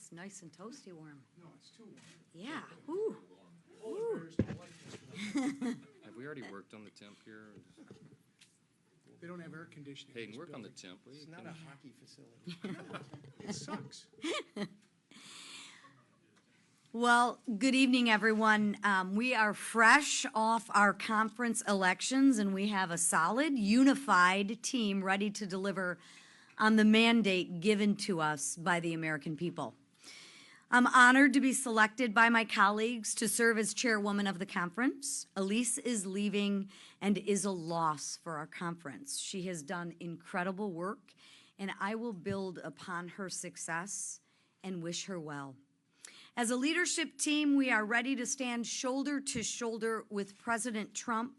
It's nice and toasty warm. No, it's too warm. Yeah. Ooh. Polar bears don't like this. Have we already worked on the temp here? They don't have air conditioning. in Hayden, this work on the building. temp, will you? It's not a hockey facility. It sucks. Well, good evening, everyone. We are fresh off our conference elections, and we have a solid, unified team ready to deliver on the mandate given to us by the American people. I'm honored to be selected by my colleagues to serve as chairwoman of the conference. Elise is leaving and is a loss for our conference. She has done incredible work, and I will build upon her success and wish her well. As a leadership team, we are ready to stand shoulder to shoulder with President Trump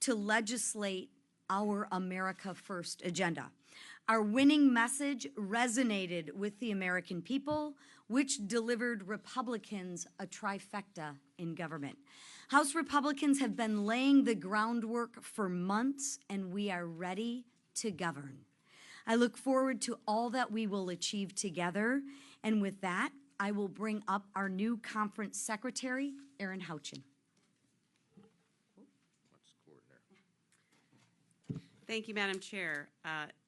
to legislate our America First agenda. Our winning message resonated with the American people, which delivered Republicans a trifecta in government. House Republicans have been laying the groundwork for months, and we are ready to govern. I look forward to all that we will achieve together, and with that, I will bring up our new conference secretary, Erin Houchin. Thank you, Madam Chair.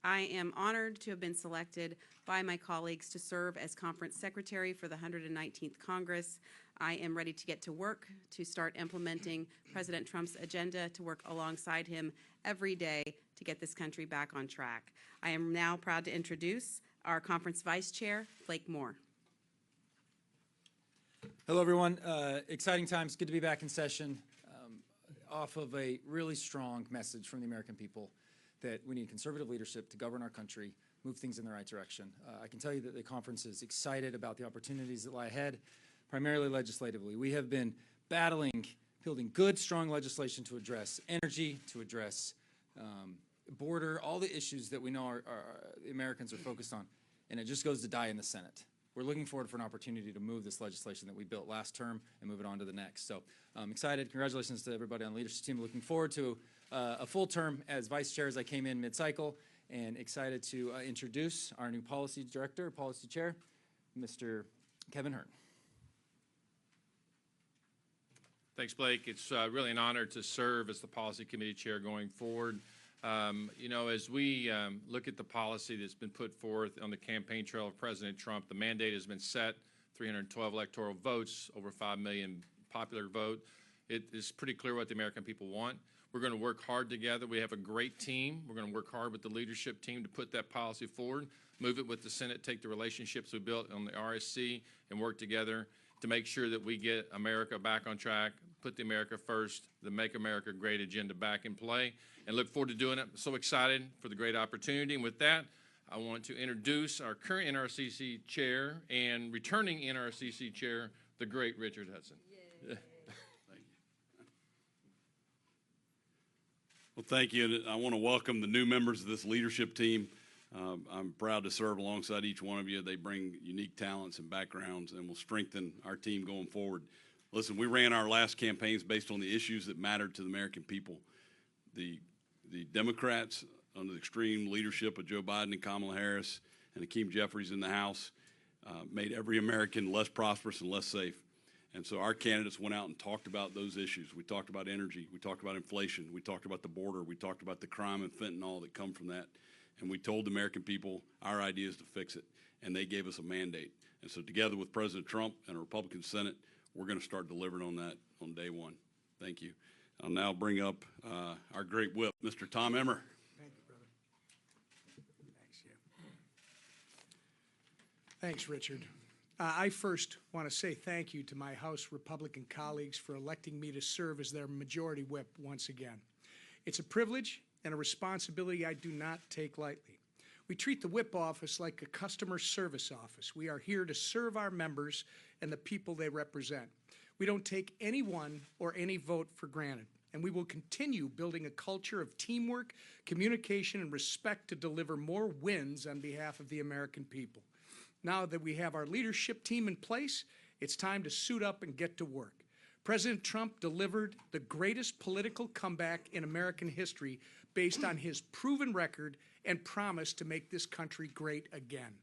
I am honored to have been selected by my colleagues to serve as conference secretary for the 119th Congress. I am ready to get to work to start implementing President Trump's agenda, to work alongside him every day to get this country back on track. I am now proud to introduce our conference vice chair, Blake Moore. Hello, everyone. Exciting times. Good to be back in session off of a really strong message from the American people that we need conservative leadership to govern our country, move things in the right direction. I can tell you that the conference is excited about the opportunities that lie ahead, primarily legislatively. We have been battling, building good, strong legislation to address energy, to address border, all the issues that we know the Americans are focused on, and it just goes to die in the Senate. We're looking forward for an opportunity to move this legislation that we built last term and move it on to the next. So I'm excited. Congratulations to everybody on the leadership team. Looking forward to a full term as vice chair as I came in mid-cycle, and excited to introduce our new policy director, policy chair, Mr. Kevin Hearn. Thanks, Blake. It's really an honor to serve as the policy committee chair going forward. You know, as we look at the policy that's been put forth on the campaign trail of President Trump, the mandate has been set, 312 electoral votes, over 5 million popular vote. It is pretty clear what the American people want. We're going to work hard together. We have a great team. We're going to work hard with the leadership team to put that policy forward, move it with the Senate, take the relationships we built on the RSC, and work together to make sure that we get America back on track, put the America First, the Make America Great agenda back in play, and look forward to doing it. I'm so excited for the great opportunity. And with that, I want to introduce our current NRCC chair and returning NRCC chair, the great Richard Hudson. Thank you. Well, thank you. And I want to welcome the new members of this leadership team. I'm proud to serve alongside each one of you. They bring unique talents and backgrounds and will strengthen our team going forward. Listen, we ran our last campaigns based on the issues that mattered to the American people. The Democrats, under the extreme leadership of Joe Biden and Kamala Harris and Hakeem Jeffries in the House, made every American less prosperous and less safe. And so our candidates went out and talked about those issues. We talked about energy. We talked about inflation. We talked about the border. We talked about the crime and fentanyl that come from that. And we told the American people our idea is to fix it, and they gave us a mandate. And so together with President Trump and a Republican Senate, we're going to start delivering on that on day one. Thank you. I'll now bring up our great whip, Mr. Tom Emmer. Thank you, brother. Thanks, yeah. Thanks, Richard. I first want to say thank you to my House Republican colleagues for electing me to serve as their majority whip once again. It's a privilege and a responsibility I do not take lightly. We treat the whip office like a customer service office. We are here to serve our members and the people they represent. We don't take anyone or any vote for granted, and we will continue building a culture of teamwork, communication, and respect to deliver more wins on behalf of the American people. Now that we have our leadership team in place, it's time to suit up and get to work. President Trump delivered the greatest political comeback in American history based on his proven record and promise to make this country great again.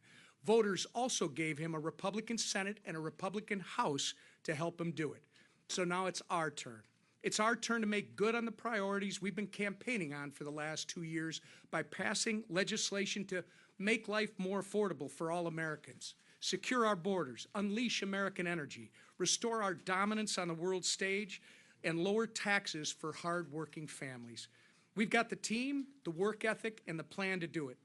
Voters also gave him a Republican Senate and a Republican House to help him do it. So now it's our turn. It's our turn to make good on the priorities we've been campaigning on for the last 2 years by passing legislation to make life more affordable for all Americans, secure our borders, unleash American energy, restore our dominance on the world stage, and lower taxes for hard-working families. We've got the team, the work ethic, and the plan to do it.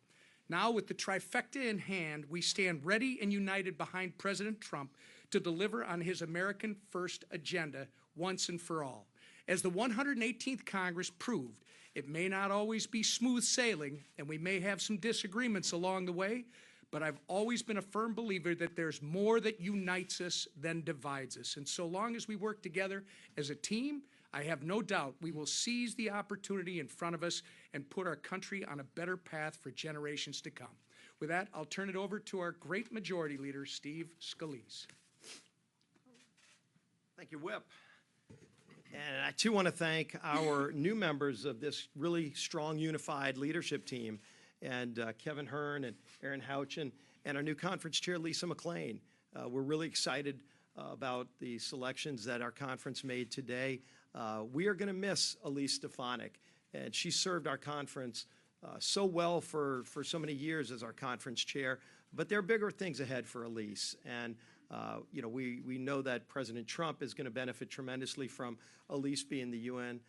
Now, with the trifecta in hand, we stand ready and united behind President Trump to deliver on his American First agenda once and for all. As the 118th Congress proved, it may not always be smooth sailing, and we may have some disagreements along the way, but I've always been a firm believer that there's more that unites us than divides us. And so long as we work together as a team, I have no doubt we will seize the opportunity in front of us and put our country on a better path for generations to come. With that, I'll turn it over to our great majority leader, Steve Scalise. Thank you, Whip. And I too want to thank our new members of this really strong, unified leadership team, and Kevin Hearn and Aaron Houchin, and our new conference chair, Lisa McLean. We're really excited about the selections that our conference made today. We are going to miss Elise Stefanik, and she served our conference so well for so many years as our conference chair, but there are bigger things ahead for Elise. And you know, we know that President Trump is going to benefit tremendously from Elise being the UN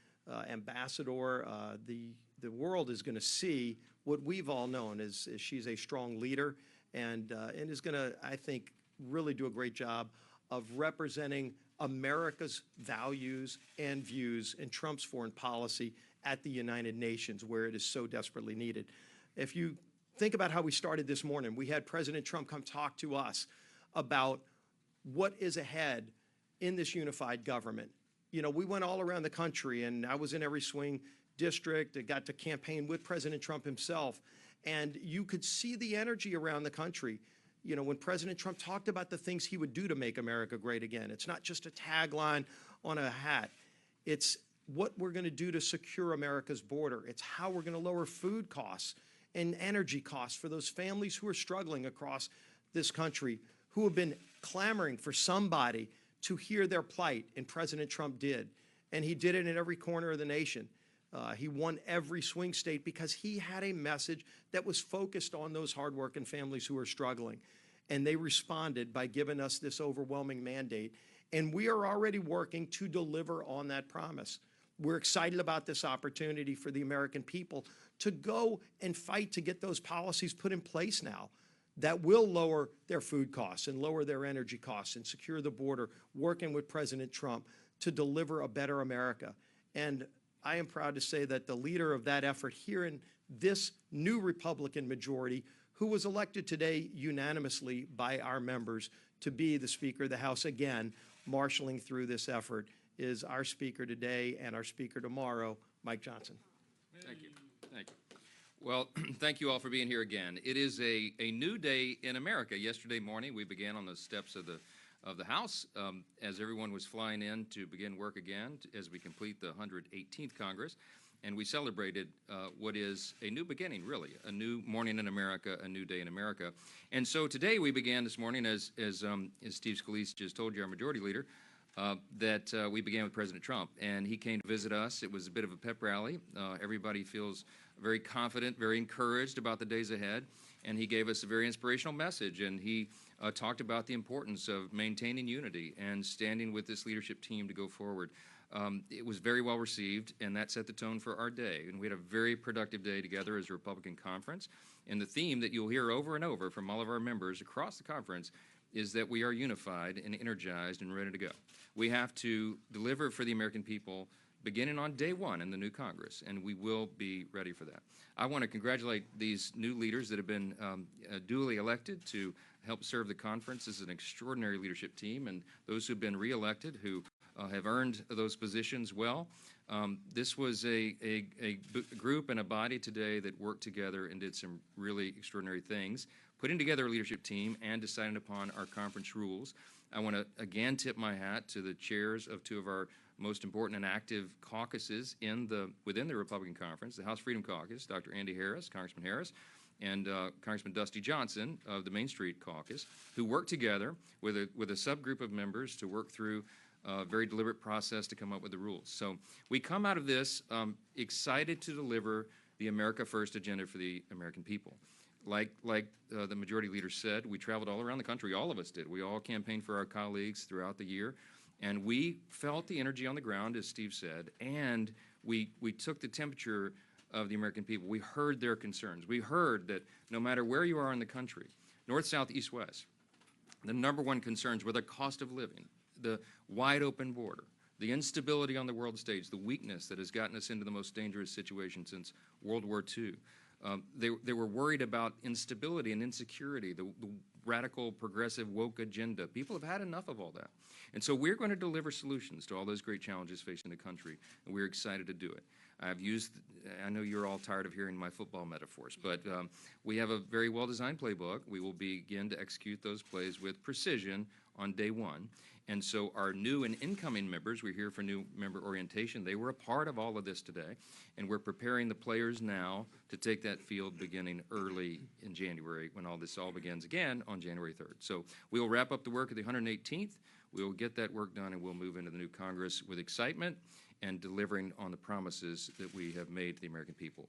ambassador. The world is going to see what we've all known is she's a strong leader and is going to, I think, really do a great job of representing America's values and views in Trump's foreign policy at the United Nations, where it is so desperately needed. If you think about how we started this morning, we had President Trump come talk to us about what is ahead in this unified government. You know, we went all around the country, and I was in every swing district. I got to campaign with President Trump himself, and you could see the energy around the country. You know, when President Trump talked about the things he would do to make America great again, it's not just a tagline on a hat. It's what we're going to do to secure America's border. It's how we're going to lower food costs and energy costs for those families who are struggling across this country, who have been clamoring for somebody to hear their plight, and President Trump did. And he did it in every corner of the nation. He won every swing state because he had a message that was focused on those hardworking families who are struggling. And they responded by giving us this overwhelming mandate. And we are already working to deliver on that promise. We're excited about this opportunity for the American people to go and fight to get those policies put in place now that will lower their food costs and lower their energy costs and secure the border, working with President Trump to deliver a better America. And I am proud to say that the leader of that effort here in this new Republican majority, who was elected today unanimously by our members to be the Speaker of the House again, marshaling through this effort, is our Speaker today and our Speaker tomorrow, Mike Johnson. Thank you. Thank you. Well, thank you all for being here again. It is a new day in America. Yesterday morning, we began on the steps of the House as everyone was flying in to begin work again as we complete the 118th Congress. And we celebrated what is a new beginning, really, a new morning in America, a new day in America. And so today we began this morning, as Steve Scalise just told you, our majority leader, that we began with President Trump. And he came to visit us. It was a bit of a pep rally. Everybody feels very confident, very encouraged about the days ahead. And he gave us a very inspirational message. And he talked about the importance of maintaining unity and standing with this leadership team to go forward. It was very well received, and that set the tone for our day. And we had a very productive day together as a Republican conference. And the theme that you'll hear over and over from all of our members across the conference is that we are unified and energized and ready to go. We have to deliver for the American people beginning on day one in the new Congress, and we will be ready for that. I want to congratulate these new leaders that have been duly elected to help serve the conference. This is an extraordinary leadership team, and those who've been reelected who have earned those positions well. This was a group and a body today that worked together and did some really extraordinary things, putting together a leadership team and deciding upon our conference rules. I want to again tip my hat to the chairs of two of our most important and active caucuses within the Republican conference, the House Freedom Caucus, Dr. Andy Harris, Congressman Harris, and Congressman Dusty Johnson of the Main Street Caucus, who worked together with a subgroup of members to work through a very deliberate process to come up with the rules. So we come out of this excited to deliver the America First agenda for the American people. Like the majority leader said, we traveled all around the country. All of us did. We all campaigned for our colleagues throughout the year. And we felt the energy on the ground, as Steve said, and we took the temperature of the American people. We heard their concerns. We heard that no matter where you are in the country, north, south, east, west, the number one concerns were the cost of living, the wide open border, the instability on the world stage, the weakness that has gotten us into the most dangerous situation since World War II. They were worried about instability and insecurity, the radical, progressive, woke agenda. People have had enough of all that. And so we're going to deliver solutions to all those great challenges facing the country, and we're excited to do it. I know you're all tired of hearing my football metaphors, but we have a very well-designed playbook. We will begin to execute those plays with precision on day one. And so our new and incoming members, we're here for new member orientation. They were a part of all of this today, and we're preparing the players now to take that field beginning early in January when all this all begins again on January 3rd. So we will wrap up the work of the 118th. We will get that work done, and we'll move into the new Congress with excitement and delivering on the promises that we have made to the American people.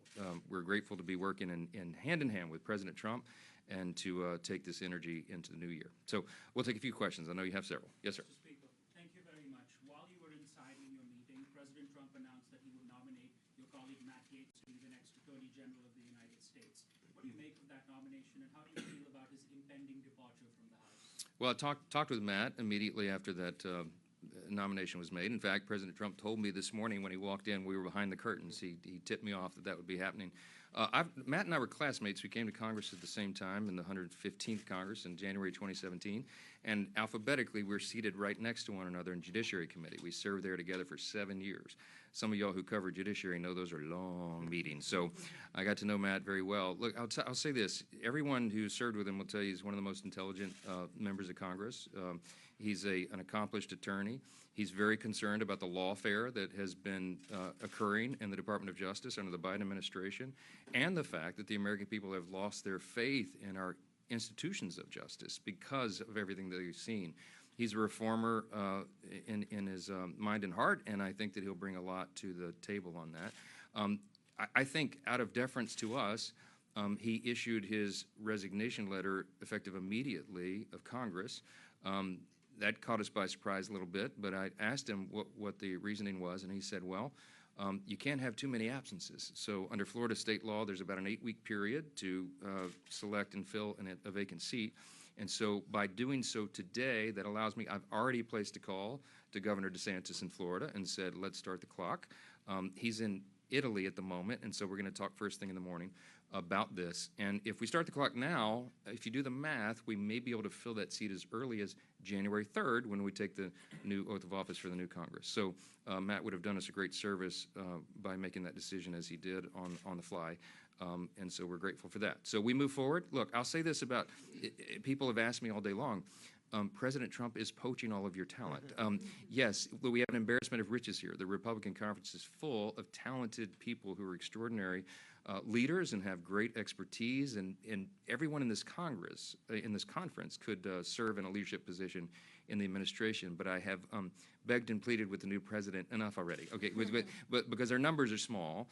We're grateful to be working in hand with President Trump and to take this energy into the new year. So we'll take a few questions. I know you have several. Yes, sir. Mr. Speaker, thank you very much. While you were inside in your meeting, President Trump announced that he will nominate your colleague Matt Gaetz to be the next Attorney General of the United States. What do you make of that nomination, and how do you feel about his impending departure from the House? Well, I talked with Matt immediately after that nomination was made. In fact, President Trump told me this morning when he walked in, we were behind the curtains. He tipped me off that would be happening. Matt and I were classmates. We came to Congress at the same time in the 115th Congress in January 2017, and alphabetically we're seated right next to one another in Judiciary Committee. We served there together for 7 years. Some of y'all who cover Judiciary know those are long meetings, so I got to know Matt very well. Look, I'll say this. Everyone who served with him will tell you he's one of the most intelligent members of Congress. He's an accomplished attorney. He's very concerned about the lawfare that has been occurring in the Department of Justice under the Biden administration, and the fact that the American people have lost their faith in our institutions of justice because of everything that they've seen. He's a reformer in his mind and heart, and I think that he'll bring a lot to the table on that. I think out of deference to us, he issued his resignation letter effective immediately of Congress. That caught us by surprise a little bit, but I asked him what the reasoning was, and he said, well, you can't have too many absences. So under Florida state law, there's about an 8-week period to select and fill a vacant seat. And so by doing so today, that allows me, I've already placed a call to Governor DeSantis in Florida and said, let's start the clock. He's in Italy at the moment, and so we're going to talk first thing in the morning about this. And if we start the clock now, if you do the math, we may be able to fill that seat as early as January 3rd when we take the new oath of office for the new Congress. So Matt would have done us a great service by making that decision as he did on the fly. And so we're grateful for that. So we move forward. Look, I'll say this about, people have asked me all day long, President Trump is poaching all of your talent. Yes, we have an embarrassment of riches here. The Republican conference is full of talented people who are extraordinary leaders and have great expertise, and everyone in this Congress, in this conference, could serve in a leadership position in the administration. But I have begged and pleaded with the new president, enough already. Okay, but because our numbers are small,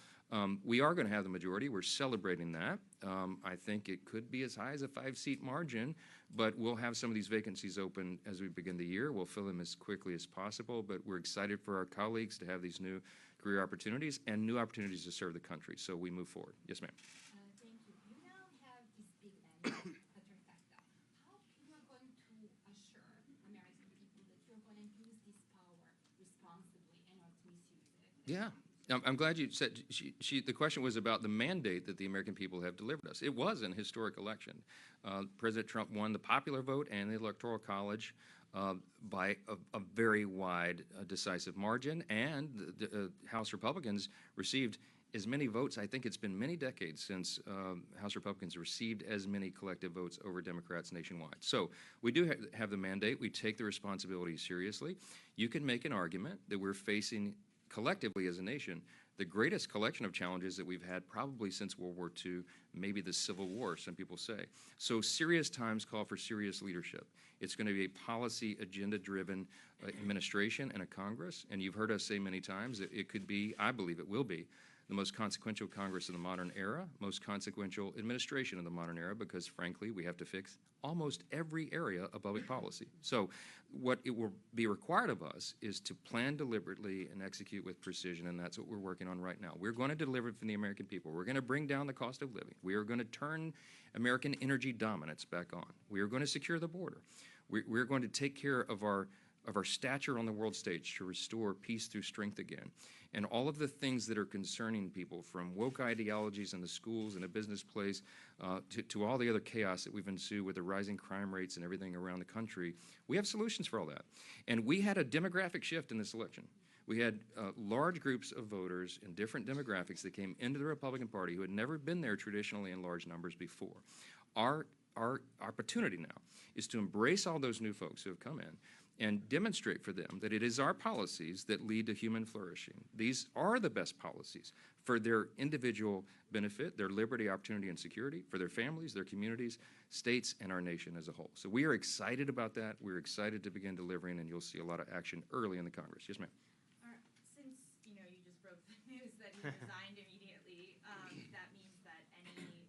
we are going to have the majority. We're celebrating that. I think it could be as high as a 5-seat margin, but we'll have some of these vacancies open as we begin the year. We'll fill them as quickly as possible, but we're excited for our colleagues to have these new career opportunities and new opportunities to serve the country. So we move forward. Yes, ma'am. Thank you. You now have this big mandate at your factor. How you are going to assure American people that you're going to use this power responsibly and not misuse it? Yeah. I'm glad you said, the question was about the mandate that the American people have delivered us. It was an historic election. President Trump won the popular vote and the Electoral College by a very wide, decisive margin, and the House Republicans received as many votes. I think it's been many decades since House Republicans received as many collective votes over Democrats nationwide. So we do have the mandate. We take the responsibility seriously. You can make an argument that we're facing collectively as a nation the greatest collection of challenges that we've had probably since World War II, maybe the Civil War, some people say. So serious times call for serious leadership. It's going to be a policy agenda-driven administration and a Congress, and you've heard us say many times that it could be, I believe it will be, the most consequential Congress in the modern era, most consequential administration in the modern era, because frankly, we have to fix almost every area of public policy. So what it will be required of us is to plan deliberately and execute with precision, and that's what we're working on right now. We're going to deliver for the American people. We're going to bring down the cost of living. We are going to turn American energy dominance back on. We are going to secure the border. We're going to take care of our stature on the world stage to restore peace through strength again. And all of the things that are concerning people, from woke ideologies in the schools and a business place to all the other chaos that we've ensued with the rising crime rates and everything around the country, we have solutions for all that. And we had a demographic shift in this election. We had large groups of voters in different demographics that came into the Republican Party who had never been there traditionally in large numbers before. Our opportunity now is to embrace all those new folks who have come in and demonstrate for them that it is our policies that lead to human flourishing. These are the best policies for their individual benefit, their liberty, opportunity, and security, for their families, their communities, states, and our nation as a whole. So we are excited about that. We're excited to begin delivering, and you'll see a lot of action early in the Congress. Yes, ma'am. Since, you just broke the news that he resigned immediately, that means that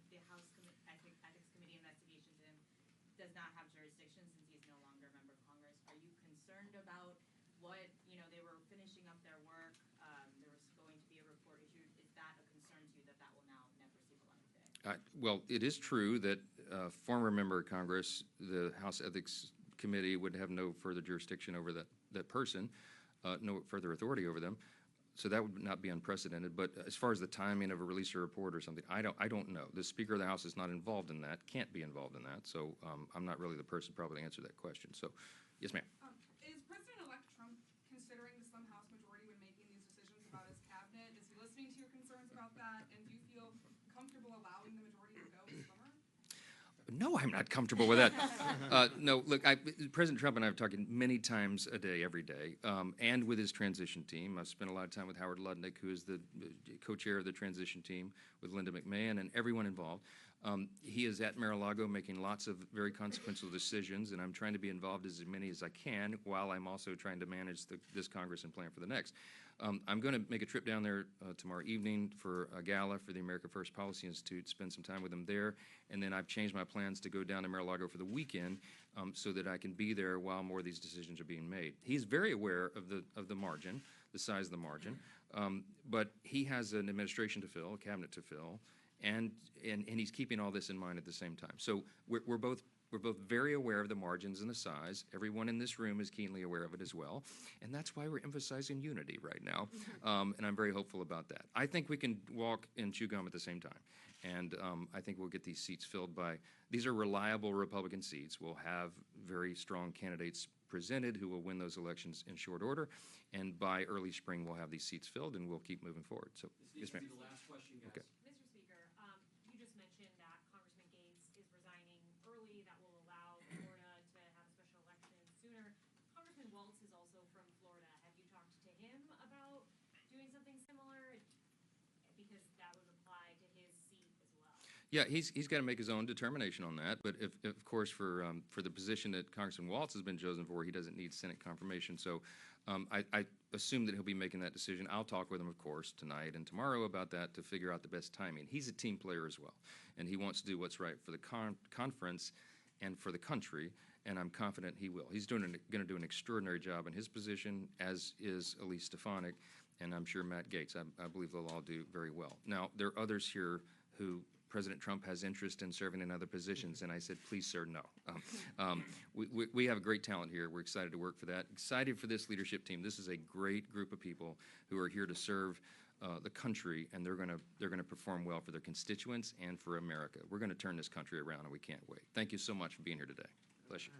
the House Ethics Committee investigation to him does not have jurisdiction since he's no longer a member of Congress. Are you concerned about what, they were finishing up their work, there was going to be a report issued? Is that a concern to you that will now never see the light of day? Well, it is true that former member of Congress, the House Ethics Committee would have no further jurisdiction over that person, no further authority over them. So that would not be unprecedented. But as far as the timing of a release or report or something, I don't know. The Speaker of the House is not involved in that, can't be involved in that. So I'm not really the person probably to answer that question. So, yes, ma'am. Is President-elect Trump considering the slim House majority when making these decisions about his cabinet? Is he listening to your concerns about that? And do you feel comfortable allowing the majority to go slimmer? No, I'm not comfortable with that. No, look, President Trump and I have talked many times a day, every day, and with his transition team. I've spent a lot of time with Howard Lutnick, who is the co-chair of the transition team, with Linda McMahon and everyone involved. He is at Mar-a-Lago making lots of very consequential decisions, and I'm trying to be involved as many as I can while I'm also trying to manage this Congress and plan for the next. I'm going to make a trip down there tomorrow evening for a gala for the America First Policy Institute, spend some time with them there, and then I've changed my plans to go down to Mar-a-Lago for the weekend so that I can be there while more of these decisions are being made. He's very aware of the margin, the size of the margin, but he has an administration to fill, a cabinet to fill, and he's keeping all this in mind at the same time. So we're both very aware of the margins and the size. Everyone in this room is keenly aware of it as well, and that's why we're emphasizing unity right now, and I'm very hopeful about that. I think we can walk and chew gum at the same time, and I think we'll get these seats filled by, these are reliable Republican seats. We'll have very strong candidates presented who will win those elections in short order, and by early spring we'll have these seats filled, and we'll keep moving forward. So, yes, ma'am. The last question, guys. Okay. Mr. Speaker, you just mentioned that Congressman Gates is resigning early. That will allow Florida to have a special election sooner. Congressman Waltz is also from Florida. Have you talked to him about doing something similar? Because that would apply to his seat as well. Yeah, he's got to make his own determination on that. But if of course, for the position that Congressman Waltz has been chosen for, he doesn't need Senate confirmation. So I assume that he'll be making that decision. I'll talk with him, of course, tonight and tomorrow about that to figure out the best timing. He's a team player as well, and he wants to do what's right for the conference and for the country, and I'm confident he will. He's going to do an extraordinary job in his position, as is Elise Stefanik, and I'm sure Matt Gaetz. I believe they'll all do very well. Now, there are others here who President Trump has interest in serving in other positions, and I said, please, sir, no. We have a great talent here. We're excited to work for that. Excited for this leadership team. This is a great group of people who are here to serve the country, and they're going to perform well for their constituents and for America. We're going to turn this country around, and we can't wait. Thank you so much for being here today. Bless you.